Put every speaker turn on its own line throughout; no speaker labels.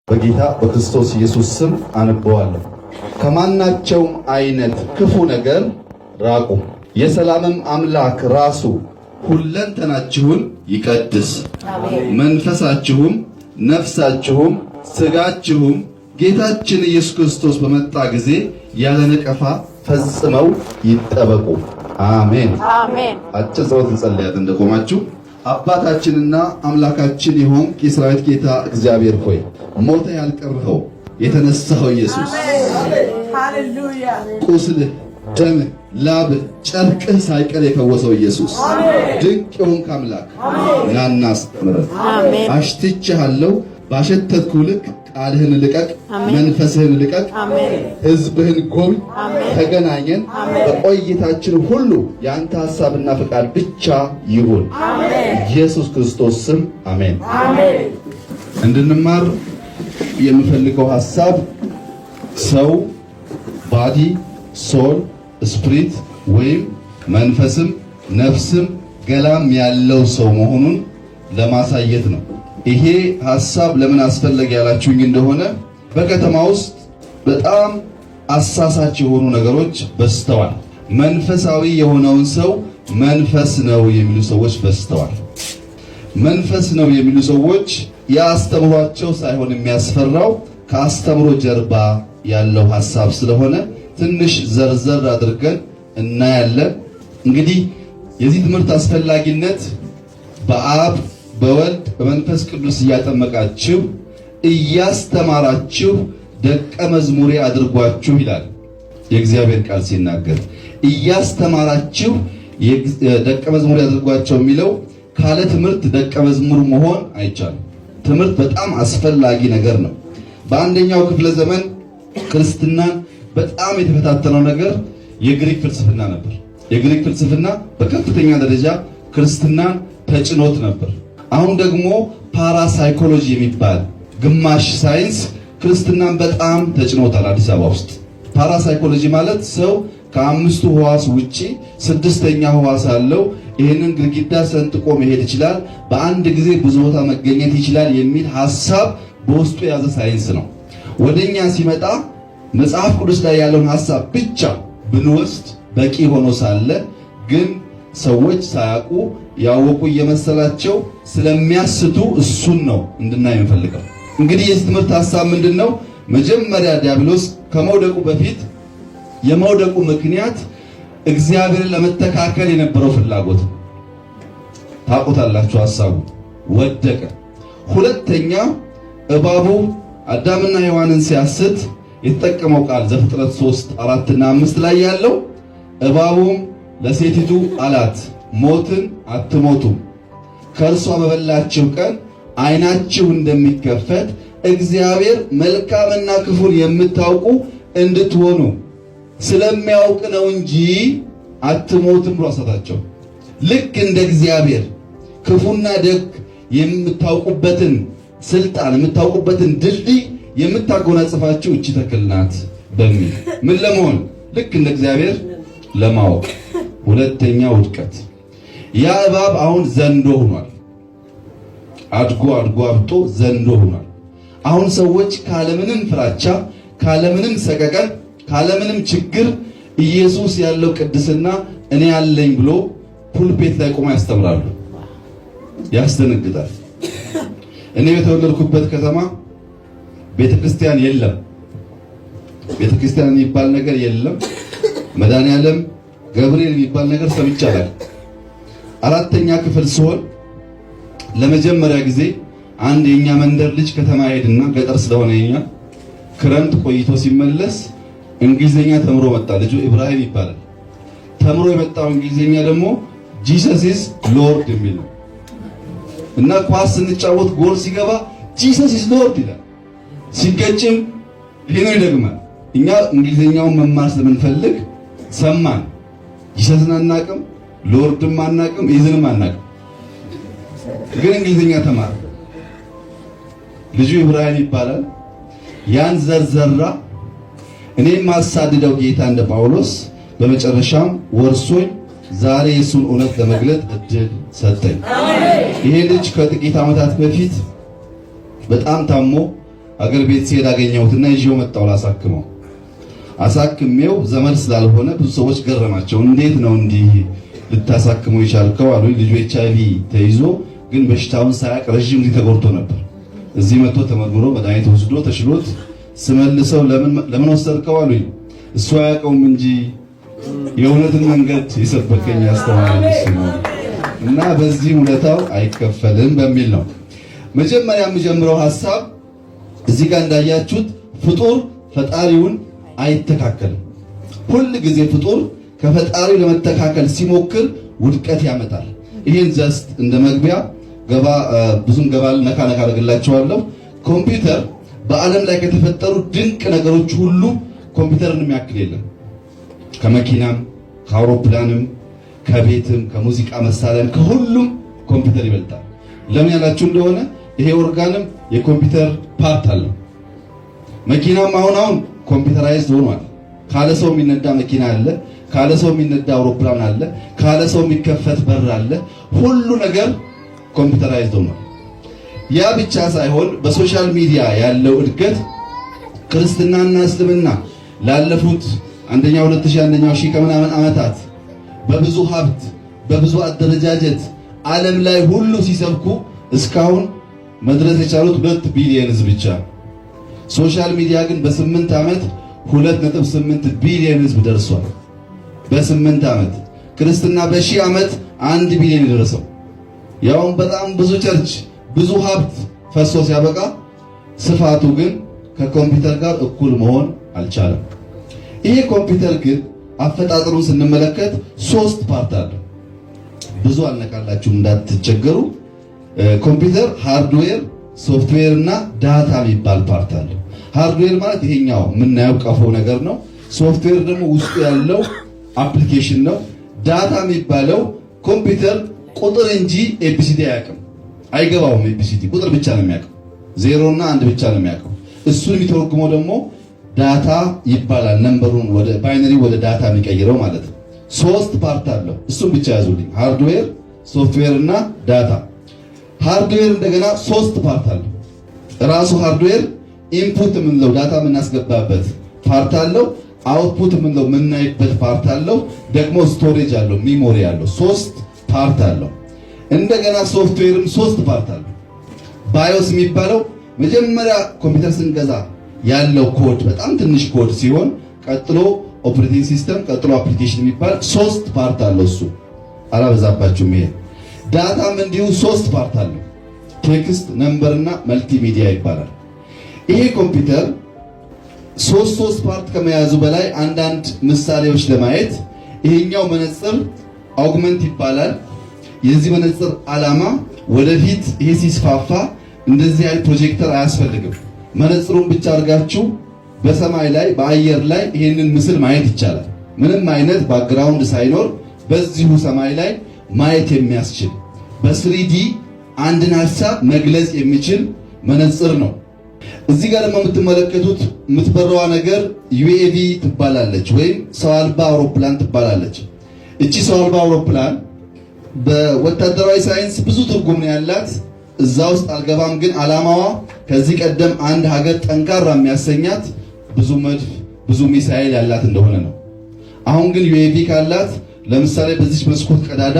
በጌታ በክርስቶስ ኢየሱስ ስም አነበዋለሁ። ከማናቸውም አይነት ክፉ ነገር ራቁ። የሰላምም አምላክ ራሱ ሁለንተናችሁን ይቀድስ፣ መንፈሳችሁም፣ ነፍሳችሁም፣ ስጋችሁም ጌታችን ኢየሱስ ክርስቶስ በመጣ ጊዜ ያለ ነቀፋ ፈጽመው ይጠበቁ። አሜን አሜን። አጭር ጸሎት እንጸልያለን እንደቆማችሁ። አባታችንና አምላካችን የሆንክ የሠራዊት ጌታ እግዚአብሔር ሆይ ሞተ ያልቀረኸው የተነሳኸው ኢየሱስ ሃሌሉያ፣ ቁስልህ፣ ደምህ፣ ላብህ፣ ጨርቅህ ሳይቀር የፈወሰው ኢየሱስ ድንቅ የሆንክ አምላክ ናና አስተምረን። አሽትቼሃለሁ፣ ባሸተትኩ ልክ ቃልህን ልቀቅ፣ መንፈስህን ልቀቅ፣ ሕዝብህን ጎብኝ። ተገናኘን። በቆይታችን ሁሉ የአንተ ሐሳብና ፈቃድ ብቻ ይሁን። ኢየሱስ ክርስቶስ ስም አሜን። እንድንማር የምፈልገው ሐሳብ ሰው ባዲ፣ ሶል፣ ስፕሪት ወይም መንፈስም ነፍስም ገላም ያለው ሰው መሆኑን ለማሳየት ነው። ይሄ ሐሳብ ለምን አስፈለገ ያላችሁኝ እንደሆነ በከተማ ውስጥ በጣም አሳሳች የሆኑ ነገሮች በዝተዋል። መንፈሳዊ የሆነውን ሰው መንፈስ ነው የሚሉ ሰዎች በዝተዋል። መንፈስ ነው የሚሉ ሰዎች ያስተምሯቸው ሳይሆን የሚያስፈራው ከአስተምሮ ጀርባ ያለው ሐሳብ ስለሆነ ትንሽ ዘርዘር አድርገን እናያለን። እንግዲህ የዚህ ትምህርት አስፈላጊነት በአብ በወልድ በመንፈስ ቅዱስ እያጠመቃችሁ እያስተማራችሁ ደቀ መዝሙሬ አድርጓችሁ ይላል የእግዚአብሔር ቃል ሲናገር። እያስተማራችሁ ደቀ መዝሙሬ አድርጓቸው የሚለው ካለ ትምህርት ደቀ መዝሙር መሆን አይቻልም። ትምህርት በጣም አስፈላጊ ነገር ነው። በአንደኛው ክፍለ ዘመን ክርስትናን በጣም የተፈታተነው ነገር የግሪክ ፍልስፍና ነበር። የግሪክ ፍልስፍና በከፍተኛ ደረጃ ክርስትናን ተጭኖት ነበር። አሁን ደግሞ ፓራሳይኮሎጂ የሚባል ግማሽ ሳይንስ ክርስትናን በጣም ተጭኖታል። አዲስ አበባ ውስጥ ፓራሳይኮሎጂ ማለት ሰው ከአምስቱ ሕዋስ ውጪ ስድስተኛ ሕዋስ አለው። ይህንን ግድግዳ ሰንጥቆ መሄድ ይችላል፣ በአንድ ጊዜ ብዙ ቦታ መገኘት ይችላል የሚል ሐሳብ በውስጡ የያዘ ሳይንስ ነው። ወደኛ ሲመጣ መጽሐፍ ቅዱስ ላይ ያለውን ሐሳብ ብቻ ብንወስድ በቂ ሆኖ ሳለ ግን ሰዎች ሳያውቁ ያወቁ እየመሰላቸው ስለሚያስቱ እሱን ነው እንድናይ የምፈልገው። እንግዲህ የዚህ ትምህርት ሐሳብ ምንድነው? መጀመሪያ ዲያብሎስ ከመውደቁ በፊት የመውደቁ ምክንያት እግዚአብሔርን ለመተካከል የነበረው ፍላጎት ታውቁታላችሁ። ሐሳቡ ወደቀ። ሁለተኛ እባቡ አዳምና ሔዋንን ሲያስት የተጠቀመው ቃል ዘፍጥረት 3:4 እና 5 ላይ ያለው እባቡም ለሴቲቱ አላት ሞትን አትሞቱም፣ ከእርሷ በበላችሁ ቀን ዓይናችሁ እንደሚከፈት እግዚአብሔር መልካምና ክፉን የምታውቁ እንድትሆኑ ስለሚያውቅ ነው እንጂ አትሞትም ብሎ አሳታቸው። ልክ እንደ እግዚአብሔር ክፉና ደግ የምታውቁበትን ስልጣን የምታውቁበትን ድልድይ የምታጎናጽፋችሁ እቺ ተክል ናት በሚል ምን ለመሆን ልክ እንደ እግዚአብሔር ለማወቅ። ሁለተኛ ውድቀት። ያ እባብ አሁን ዘንዶ ሆኗል። አድጎ አብጦ ዘንዶ ሆኗል። አሁን ሰዎች ካለምንም ፍራቻ፣ ካለምንም ሰቀቀን፣ ካለምንም ችግር ኢየሱስ ያለው ቅድስና እኔ ያለኝ ብሎ ፑልፔት ላይ ቆሞ ያስተምራሉ። ያስደነግጣል። እኔ የተወለድኩበት ከተማ ቤተክርስቲያን የለም። ቤተክርስቲያን የሚባል ነገር የለም። መድኃኔዓለም ገብርኤል የሚባል ነገር ሰምቻለሁ። 4ኛ ክፍል ሲሆን ለመጀመሪያ ጊዜ አንድ የኛ መንደር ልጅ ከተማ ሄድና ገጠር ስለሆነ የኛ ክረምት ቆይቶ ሲመለስ እንግሊዘኛ ተምሮ መጣ። ልጁ ኢብራሂም ይባላል። ተምሮ የመጣው እንግሊዘኛ ደግሞ ጂሰስ ኢዝ ሎርድ የሚል ነው እና ኳስ ስንጫወት ጎል ሲገባ ጂሰስ ኢዝ ሎርድ ይላል። ሲገጭም ይሄን ይደግማል። እኛ እንግሊዘኛውን መማር ስለምንፈልግ ሰማን። ጂሰስን አናቅም፣ ሎርድም አናቅም፣ ኢዝንም አናቅም። ግን እንግሊዘኛ ተማረ። ልጁ ኢብራሂም ይባላል። ያን ዘርዘራ። እኔም ማሳድደው ጌታ እንደ ጳውሎስ በመጨረሻም ወርሶኝ ዛሬ የሱን እውነት ለመግለጥ እድል ሰጠኝ። ይሄ ልጅ ከጥቂት ዓመታት በፊት በጣም ታሞ አገር ቤት ሲሄድ አገኘሁትና ይዤው መጣሁ ላሳክመው። አሳክሜው ዘመድ ስላልሆነ ብዙ ሰዎች ገረማቸው። እንዴት ነው እንዲህ ልታሳክመው የቻልከው አሉኝ። ልጁ HIV ተይዞ ግን በሽታውን ሳያውቅ ረጅም ጊዜ ተጎድቶ ነበር። እዚህ መጥቶ ተመርምሮ መድኃኒት ወስዶ ተሽሎት ስመልሰው ለምን ወሰድከው አሉኝ። እሱ አያውቀውም እንጂ የእውነትን መንገድ የሰበከኝ ያስተማረኝ እሱ ነው እና በዚህ ውለታው አይከፈልም በሚል ነው። መጀመሪያ የምጀምረው ሐሳብ እዚህ ጋር እንዳያችሁት ፍጡር ፈጣሪውን አይተካከልም። ሁል ጊዜ ፍጡር ከፈጣሪው ለመተካከል ሲሞክር ውድቀት ያመጣል። ይሄን ጀስት እንደ መግቢያ ብዙም ነካ አደርግላችኋለሁ። ኮምፒውተር በዓለም ላይ ከተፈጠሩ ድንቅ ነገሮች ሁሉ ኮምፒውተርን የሚያክል የለም። ከመኪናም ከአውሮፕላንም ከቤትም ከሙዚቃ መሳሪያም ከሁሉም ኮምፒውተር ይበልጣል። ለምን ያላችሁ እንደሆነ ይሄ ኦርጋንም የኮምፒውተር ፓርት አለው። መኪናም አሁን ኮምፒውተራይዝድ ሆኗል። ካለ ሰው የሚነዳ መኪና አለ፣ ካለ ሰው የሚነዳ አውሮፕላን አለ፣ ካለ ሰው የሚከፈት በር አለ። ሁሉ ነገር ኮምፒውተራይዝድ ሆኗል። ያ ብቻ ሳይሆን በሶሻል ሚዲያ ያለው እድገት ክርስትናና እስልምና ላለፉት አንደኛው 2000 አንደኛው ሺህ ከምናምን ዓመታት በብዙ ሀብት በብዙ አደረጃጀት ዓለም ላይ ሁሉ ሲሰብኩ እስካሁን መድረስ የቻሉት 2 ቢሊዮን ህዝብ ብቻ። ሶሻል ሚዲያ ግን በ8 ዓመት 2.8 ቢሊዮን ህዝብ ደርሷል። በ8 ዓመት ክርስትና በሺህ ዓመት 1 ቢሊዮን የደረሰው ያውም በጣም ብዙ ቸርች ብዙ ሀብት ፈሶ ሲያበቃ ስፋቱ ግን ከኮምፒውተር ጋር እኩል መሆን አልቻለም። ይሄ ኮምፒውተር ግን አፈጣጠሩን ስንመለከት 3 ፓርት አለው። ብዙ አልነካላችሁም እንዳትቸገሩ። ኮምፒውተር ሃርድዌር፣ ሶፍትዌር እና ዳታ የሚባል ፓርት አለው። ሃርድዌር ማለት ይሄኛው የምናየው ቀፎ ነገር ነው። ሶፍትዌር ደግሞ ውስጡ ያለው አፕሊኬሽን ነው። ዳታ የሚባለው ኮምፒውተር ቁጥር እንጂ ኤቢሲዲ አያውቅም፣ አይገባውም። ኤቢሲዲ ቁጥር ብቻ ነው የሚያውቀው፣ 0 እና 1 ብቻ ነው የሚያውቀው። እሱን የሚተረጉመው ደግሞ ዳታ ይባላል። ነምበሩን ወደ ባይነሪ ወደ ዳታ የሚቀይረው ማለት ነው። 3 ፓርት አለው። እሱን ብቻ ያዙልኝ፣ ሃርድዌር፣ ሶፍትዌር እና ዳታ። ሃርድዌር እንደገና 3 ፓርት አለው። ራሱ ሃርድዌር ኢንፑት የምንለው ዳታ የምናስገባበት ፓርት አለው። አውትፑት የምንለው የምናይበት ፓርት አለው። ደግሞ ስቶሬጅ አለው፣ ሚሞሪ አለው። 3 ፓርት አለው። እንደገና ሶፍትዌርም 3 ፓርት አለው። ባዮስ የሚባለው መጀመሪያ ኮምፒውተር ስንገዛ ያለው ኮድ በጣም ትንሽ ኮድ ሲሆን ቀጥሎ ኦፕሬቲንግ ሲስተም፣ ቀጥሎ አፕሊኬሽን የሚባል 3 ፓርት አለው። እሱ አላበዛባችሁም። ይሄ ዳታም እንዲሁ 3 ፓርት አለው። ቴክስት፣ ነምበር እና መልቲሚዲያ ይባላል። ይሄ ኮምፒውተር 3 ፓርት ከመያዙ በላይ አንዳንድ ምሳሌዎች ለማየት ይሄኛው መነጽር አውግመንት ይባላል። የዚህ መነጽር ዓላማ ወደፊት ይሄ ሲስፋፋ እንደዚህ አይነት ፕሮጀክተር አያስፈልግም። መነጽሩን ብቻ አድርጋችሁ በሰማይ ላይ በአየር ላይ ይሄንን ምስል ማየት ይቻላል። ምንም አይነት ባክግራውንድ ሳይኖር በዚሁ ሰማይ ላይ ማየት የሚያስችል በ3D አንድን ሐሳብ መግለጽ የሚችል መነጽር ነው። እዚህ ጋር ደግሞ የምትመለከቱት የምትበረዋ ነገር UAV ትባላለች፣ ወይም ሰው አልባ አውሮፕላን ትባላለች። እቺ ሰው አልባ አውሮፕላን በወታደራዊ ሳይንስ ብዙ ትርጉም ነው ያላት። እዛ ውስጥ አልገባም። ግን ዓላማዋ ከዚህ ቀደም አንድ ሀገር ጠንካራ የሚያሰኛት ብዙ መድፍ ብዙ ሚሳኤል ያላት እንደሆነ ነው። አሁን ግን UAV ካላት ለምሳሌ በዚህ መስኮት ቀዳዳ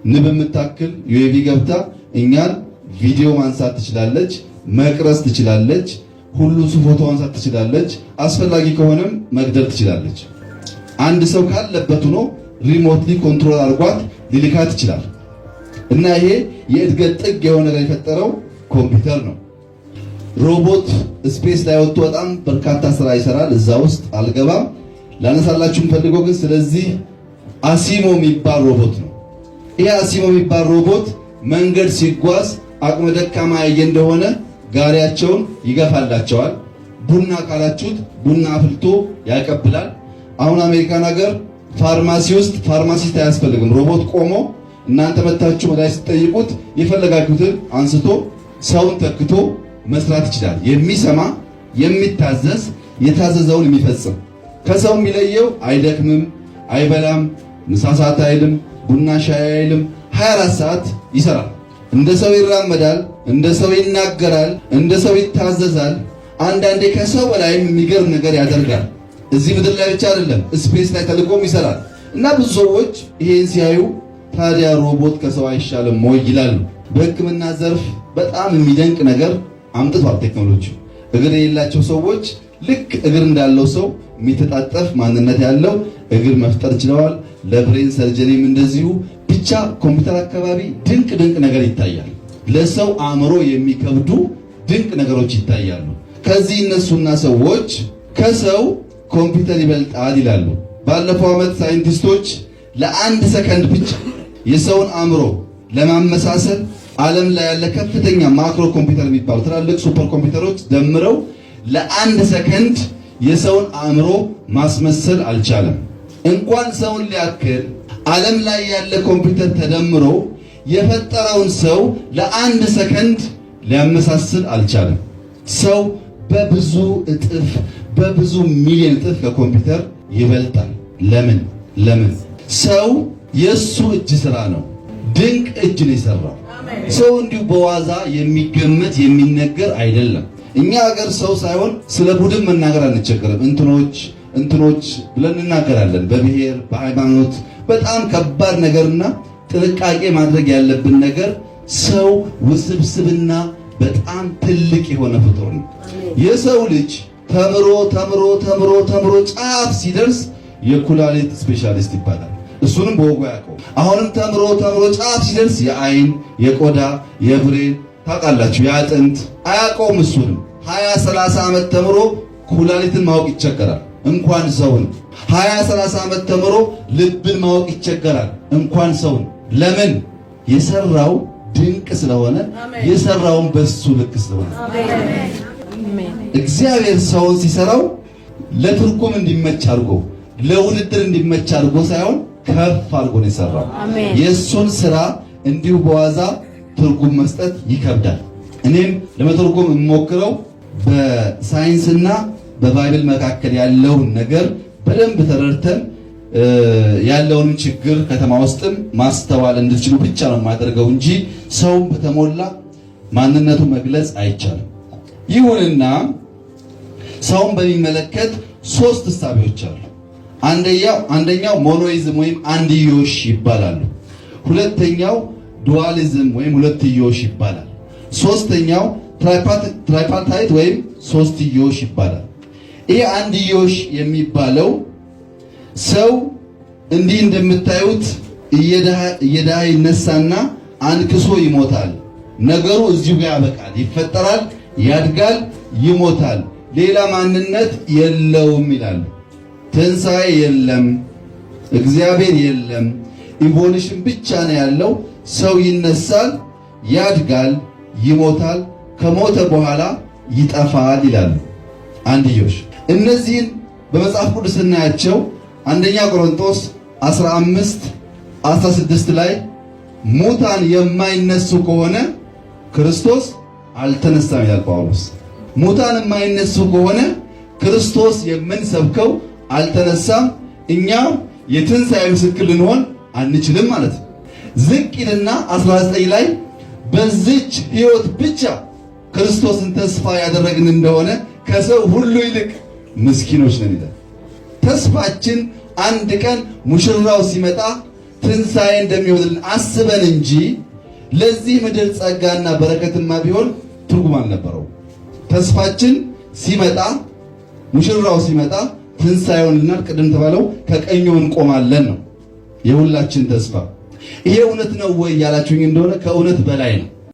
ንብ የምታክል UAV ገብታ እኛን ቪዲዮ ማንሳት ትችላለች፣ መቅረጽ ትችላለች፣ ሁሉ ፎቶ ማንሳት ትችላለች፣ አስፈላጊ ከሆነም መግደል ትችላለች። አንድ ሰው ካለበት ሆኖ ሪሞትሊ ኮንትሮል አድርጓት ሊልካት ይችላል። እና ይሄ የእድገት ጥግ የሆነ ነገር የፈጠረው ኮምፒውተር ነው። ሮቦት ስፔስ ላይ ወጥቶ በጣም በርካታ ስራ ይሰራል። እዛ ውስጥ አልገባም። ላነሳላችሁ የምፈልገው ግን ስለዚህ አሲሞ የሚባል ሮቦት ነው። ይሄ አሲሞ የሚባል ሮቦት መንገድ ሲጓዝ አቅመ ደካማ ያየ እንደሆነ ጋሪያቸውን ይገፋላቸዋል። ቡና ካላችሁት ቡና አፍልቶ ያቀብላል። አሁን አሜሪካን ሀገር ፋርማሲ ውስጥ ፋርማሲስት አያስፈልግም። ሮቦት ቆሞ እናንተ መታችሁ መድኃኒት ስትጠይቁት የፈለጋችሁትን አንስቶ ሰውን ተክቶ መስራት ይችላል። የሚሰማ የሚታዘዝ የታዘዘውን የሚፈጽም። ከሰው የሚለየው አይደክምም፣ አይበላም፣ ምሳ ሰዓት አይልም፣ ቡና ሻይ አይልም። 24 ሰዓት ይሰራል። እንደ ሰው ይራመዳል፣ እንደ ሰው ይናገራል፣ እንደ ሰው ይታዘዛል። አንዳንዴ ከሰው በላይም የሚገርም ነገር ያደርጋል። እዚህ ምድር ላይ ብቻ አይደለም ስፔስ ላይ ተልቆም ይሰራል። እና ብዙ ሰዎች ይሄን ሲያዩ ታዲያ ሮቦት ከሰው አይሻልም ወይ ይላሉ። በሕክምና ዘርፍ በጣም የሚደንቅ ነገር አምጥቷል ቴክኖሎጂ። እግር የሌላቸው ሰዎች ልክ እግር እንዳለው ሰው የሚተጣጠፍ ማንነት ያለው እግር መፍጠር ችለዋል። ለብሬን ሰርጀሪም እንደዚሁ። ብቻ ኮምፒውተር አካባቢ ድንቅ ነገር ይታያል። ለሰው አእምሮ የሚከብዱ ድንቅ ነገሮች ይታያሉ። ከዚህ እነሱና ሰዎች ከሰው ኮምፒውተር ይበልጣል ይላሉ። ባለፈው ዓመት ሳይንቲስቶች ለአንድ ሰከንድ ብቻ የሰውን አእምሮ ለማመሳሰል ዓለም ላይ ያለ ከፍተኛ ማክሮ ኮምፒውተር የሚባሉ ትላልቅ ሱፐር ኮምፒውተሮች ደምረው ለአንድ ሰከንድ የሰውን አእምሮ ማስመሰል አልቻለም። እንኳን ሰውን ሊያክል ዓለም ላይ ያለ ኮምፒውተር ተደምሮ የፈጠረውን ሰው ለአንድ ሰከንድ ሊያመሳስል አልቻለም። ሰው በብዙ እጥፍ በብዙ ሚሊዮን እጥፍ ከኮምፒውተር ይበልጣል። ለምን? ሰው የሱ እጅ ስራ ነው። ድንቅ እጅ ነው የሰራው። ሰው እንዲሁ በዋዛ የሚገመት የሚነገር አይደለም። እኛ ሀገር ሰው ሳይሆን ስለ ቡድን መናገር አንቸገርም። እንትኖች ብለን እናገራለን። በብሔር በሃይማኖት በጣም ከባድ ነገርና ጥንቃቄ ማድረግ ያለብን ነገር ሰው ውስብስብና በጣም ትልቅ የሆነ ፍጡር ነው። የሰው ልጅ ተምሮ ጫፍ ሲደርስ የኩላሊት ስፔሻሊስት ይባላል። እሱንም በወጉ ያውቀው። አሁንም ተምሮ ጫፍ ሲደርስ የአይን፣ የቆዳ፣ የብሬን ታውቃላችሁ፣ የአጥንት አያውቀውም። እሱንም 20-30 ዓመት ተምሮ ኩላሊትን ማወቅ ይቸገራል፣ እንኳን ሰውን። 20-30 ዓመት ተምሮ ልብን ማወቅ ይቸገራል፣ እንኳን ሰውን። ለምን? የሰራው ድንቅ ስለሆነ፣ የሰራውን በሱ ልክ ስለሆነ። እግዚአብሔር ሰውን ሲሰራው ለትርጉም እንዲመች አድርጎ ለውድድር እንዲመች አድርጎ ሳይሆን ከፍ አድርጎ ነው የሰራው። የእሱን ስራ እንዲሁ በዋዛ ትርጉም መስጠት ይከብዳል። እኔም ለመተርጎም የምሞክረው በሳይንስና በባይብል መካከል ያለውን ነገር በደንብ ተረድተን ያለውን ችግር ከተማ ውስጥም ማስተዋል እንድትችሉ ብቻ ነው የማደርገው እንጂ ሰውን በተሞላ ማንነቱ መግለጽ አይቻልም። ይሁንና ሰውን በሚመለከት 3 እሳቤዎች አሉ። አንደኛው ሞኖይዝም ወይም አንድዮሽ ይባላሉ። ሁለተኛው ዱዋሊዝም ወይም ሁለትዮሽ ይባላል። ሶስተኛው ትራይፓርታይት ወይም ሶስትዮሽ ይባላል። ይሄ አንድዮሽ የሚባለው ሰው እንዲህ እንደምታዩት እየዳህ ይነሳና አንክሶ ይሞታል። ነገሩ እዚሁ ጋር ያበቃል። ይፈጠራል፣ ያድጋል፣ ይሞታል። ሌላ ማንነት የለውም ይላሉ። ትንሣኤ የለም፣ እግዚአብሔር የለም፣ ኢቮሉሽን ብቻ ነው ያለው። ሰው ይነሳል፣ ያድጋል፣ ይሞታል፣ ከሞተ በኋላ ይጠፋል ይላሉ አንድዮሽ። እነዚህን በመጽሐፍ ቅዱስ ስናያቸው አንደኛ ቆሮንቶስ 15:16 ላይ ሙታን የማይነሱ ከሆነ ክርስቶስ አልተነሳም ይላል ጳውሎስ። ሙታን የማይነሱ ከሆነ ክርስቶስ የምንሰብከው አልተነሳም፣ እኛ የትንሣኤ ምስክር ልንሆን አንችልም ማለት ነው። ዝቅ ይልና 19 ላይ በዚች ሕይወት ብቻ ክርስቶስን ተስፋ ያደረግን እንደሆነ ከሰው ሁሉ ይልቅ ምስኪኖች ነን ይላል። ተስፋችን አንድ ቀን ሙሽራው ሲመጣ ትንሣኤ እንደሚሆንልን አስበን እንጂ ለዚህ ምድር ጸጋና በረከትማ ቢሆን ትርጉም አልነበረው። ተስፋችን ሲመጣ ሙሽራው ሲመጣ ትንሣኤውንና ቅድም ተባለው ከቀኙ እንቆማለን ነው የሁላችን ተስፋ። ይሄ እውነት ነው ወይ ያላችሁኝ እንደሆነ ከእውነት በላይ ነው።